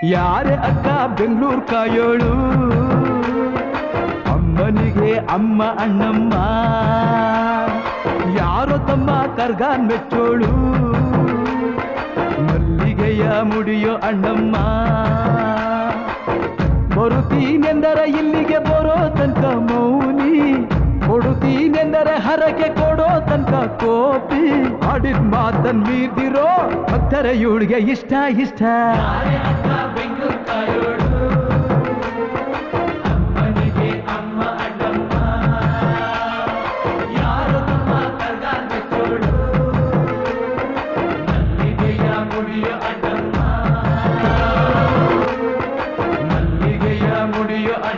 ಯಾರೇ ಅಕ್ಕ ಬೆಂಗಳೂರು ಕಾಯೋಳು ಅಮ್ಮನಿಗೆ ಅಮ್ಮ ಅಣ್ಣಮ್ಮ ಯಾರೋ ತಮ್ಮ ಕರ್ಗಾನ್ ಮೆಚ್ಚೋಳು ಮಲ್ಲಿಗೆಯ ಮುಡಿಯೋ ಅಣ್ಣಮ್ಮ ಬರುತ್ತೀನೆಂದರೆ ಇಲ್ಲಿಗೆ ಬರೋ ತನಕ ಮೌನಿ ಕೊಡುತ್ತೀನೆಂದರೆ ಹರಕೆ ಕೊಡೋ ತನಕ ಕೋಪಿ ಆಡಿದ ಮಾತನ್ ಮೀದಿರೋ ಭಕ್ತರ ಇವಳಿಗೆ ಇಷ್ಟ ಇಷ್ಟ